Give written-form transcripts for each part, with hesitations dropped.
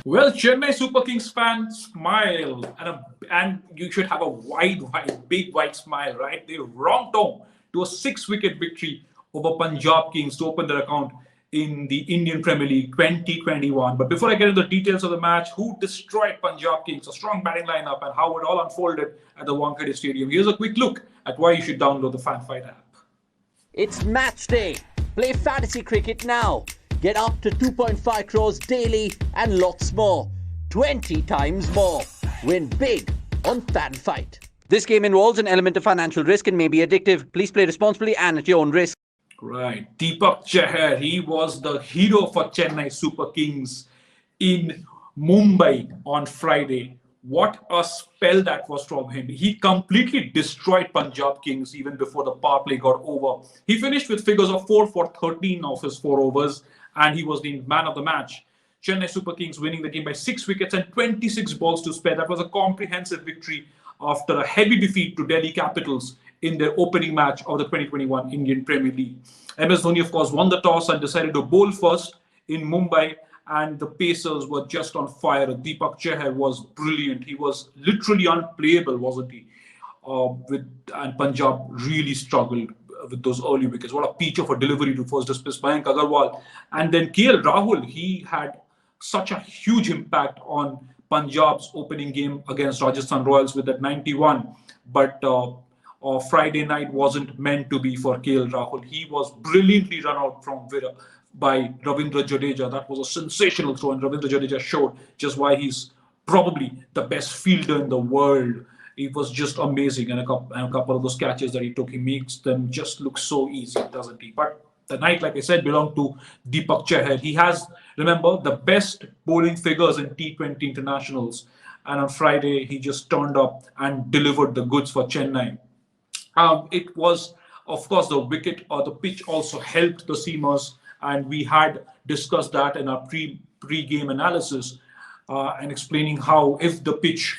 Well, Chennai Super Kings fans smile, and you should have a big wide smile, right? They romped home to a six-wicket victory over Punjab Kings to open their account in the Indian Premier League 2021. But before I get into the details of the match, who destroyed Punjab Kings, a strong batting lineup, and how it all unfolded at the Wankhede Stadium, here's a quick look at why you should download the FanFight app. It's match day. Play fantasy cricket now. Get up to 2.5 crores daily and lots more. 20 times more. Win big on FanFight. This game involves an element of financial risk and may be addictive. Please play responsibly and at your own risk. Right. Deepak Chahar, he was the hero for Chennai Super Kings in Mumbai on Friday. What a spell that was from him. He completely destroyed Punjab Kings even before the power play got over. He finished with figures of 4 for 13 of his 4 overs, and he was the man of the match. Chennai Super Kings winning the game by 6 wickets and 26 balls to spare. That was a comprehensive victory after a heavy defeat to Delhi Capitals in their opening match of the 2021 Indian Premier League. MS Dhoni, of course, won the toss and decided to bowl first in Mumbai, and the Pacers were just on fire. Deepak Chahar was brilliant. He was literally unplayable, wasn't he? And Punjab really struggled with those early wickets. What a peach of a delivery to first dismiss Mayank Agarwal. And then KL Rahul, he had such a huge impact on Punjab's opening game against Rajasthan Royals with that 91. But Friday night wasn't meant to be for KL Rahul. He was brilliantly run out from by Ravindra Jadeja. That was a sensational throw, and Ravindra Jadeja showed just why he's probably the best fielder in the world. It was just amazing, and a couple of those catches that he took, he makes them just look so easy, doesn't he? But the night, like I said, belonged to Deepak Chahar. He has, remember, the best bowling figures in T20 internationals, and on Friday he just turned up and delivered the goods for Chennai. It was, of course, the wicket or the pitch also helped the seamers, and we had discussed that in our pre-game analysis and explaining how if the pitch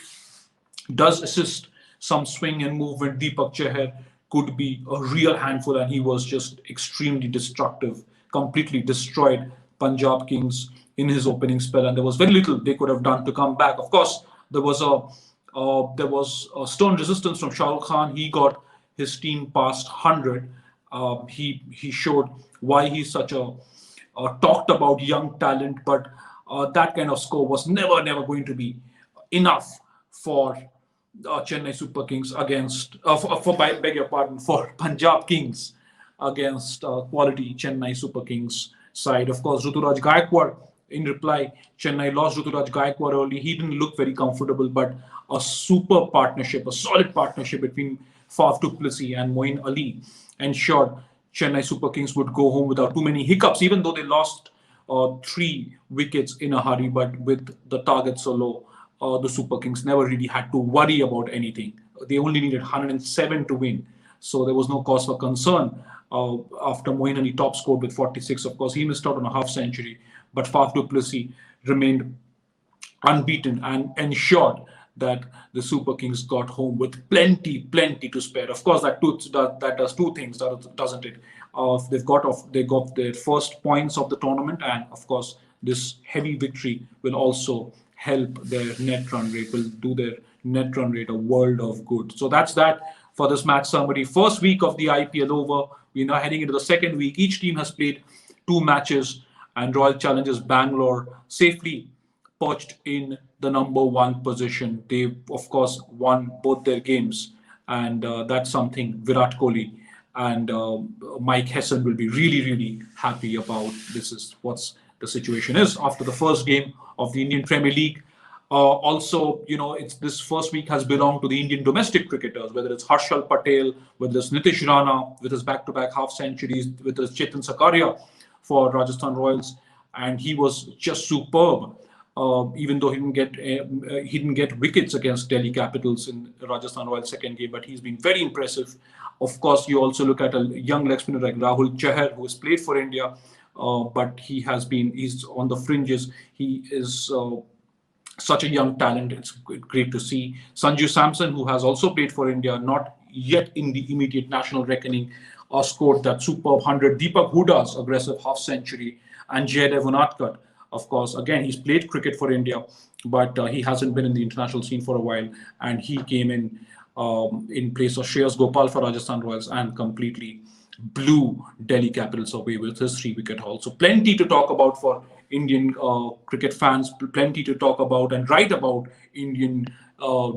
does assist some swing and movement, Deepak Chahar could be a real handful, and he was just extremely destructive, completely destroyed Punjab Kings in his opening spell, and there was very little they could have done to come back. Of course, there was a stern resistance from Shah Rukh Khan. He got his team past 100. He showed why he's such a talked about young talent, but that kind of score was never going to be enough for Chennai Super Kings against for Punjab Kings against quality Chennai Super Kings side. Of course, Ruturaj Gaikwad, in reply, Chennai lost Ruturaj Gaikwad early. He didn't look very comfortable, but a super partnership, a solid partnership between Faf du Plessis and Moeen Ali ensured Chennai Super Kings would go home without too many hiccups, even though they lost 3 wickets in a hurry. But with the target so low, the Super Kings never really had to worry about anything. They only needed 107 to win, so there was no cause for concern. After Moeen Ali top scored with 46, of course, he missed out on a half century, but Faf du Plessis remained unbeaten and ensured that the Super Kings got home with plenty to spare. Of course, that does two things, doesn't it? They got their first points of the tournament, and of course, this heavy victory will also help their net run rate. Will do their net run rate a world of good. So that's that for this match summary. First week of the IPL over. We're now heading into the second week. Each team has played 2 matches, and Royal Challengers Bangalore safely perched in the number 1 position. They, of course, won both their games, and that's something Virat Kohli and Mike Hesson will be really happy about. This is what's the situation is after the first game of the Indian Premier League. Also, it's this first week has belonged to the Indian domestic cricketers, whether it's Harshal Patel, whether it's Nitish Rana with his back-to-back half centuries, whether it's Chetan Sakaria for Rajasthan Royals, and he was just superb. Even though he didn't get wickets against Delhi Capitals in Rajasthan Royals' second game, but he's been very impressive. Of course, you also look at a young leg spinner like Rahul Chahar, who has played for India, but he's on the fringes. He is such a young talent. It's great to see. Sanju Samson, who has also played for India, not yet in the immediate national reckoning, scored that superb 100. Deepak Huda's aggressive half century, and Jaydev Unadkat Of course, again, he's played cricket for India, but he hasn't been in the international scene for a while. And he came in place of Shreyas Gopal for Rajasthan Royals and completely blew Delhi Capitals away with his 3-wicket haul. So plenty to talk about for Indian cricket fans, plenty to talk about and write about Indian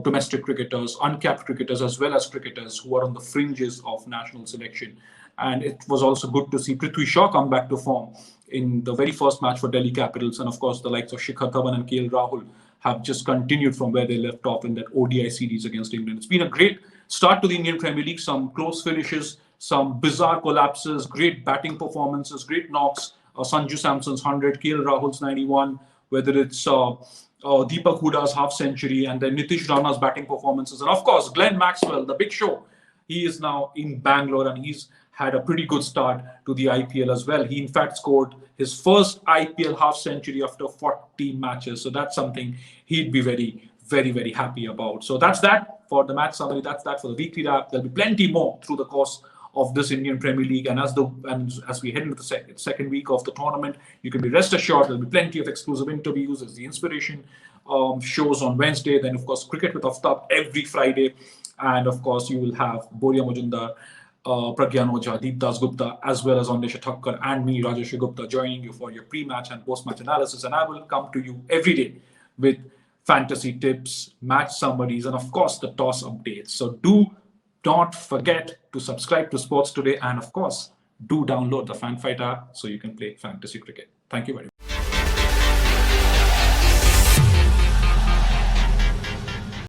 domestic cricketers, uncapped cricketers, as well as cricketers who are on the fringes of national selection. And it was also good to see Prithvi Shaw come back to form in the very first match for Delhi Capitals. And of course, the likes of Shikhar Dhawan and KL Rahul have just continued from where they left off in that ODI series against England. It's been a great start to the Indian Premier League, some close finishes, some bizarre collapses, great batting performances, great knocks. Sanju Samson's 100, KL Rahul's 91, whether it's Deepak Huda's half century, and then Nitish Rana's batting performances. And of course, Glenn Maxwell, the big show. He is now in Bangalore and he's had a pretty good start to the IPL as well. He in fact scored his first IPL half century after 40 matches. So that's something he'd be very, very, very happy about. So that's that for the match summary. That's that for the weekly wrap. There'll be plenty more through the course of this Indian Premier League, and as we head into the second week of the tournament, you can be rest assured there'll be plenty of exclusive interviews as the inspiration shows on Wednesday. Then of course Cricket with Aftab every Friday, and of course you will have Boria Majumdar, Pragyan Ojha, Deep Das Gupta, as well as Andesha Thakkar and me, Rajesh Gupta, joining you for your pre-match and post-match analysis. And I will come to you every day with fantasy tips, match summaries, and of course the toss updates. So do not forget to subscribe to Sports Today, and of course, do download the FanFight app so you can play fantasy cricket. Thank you very much.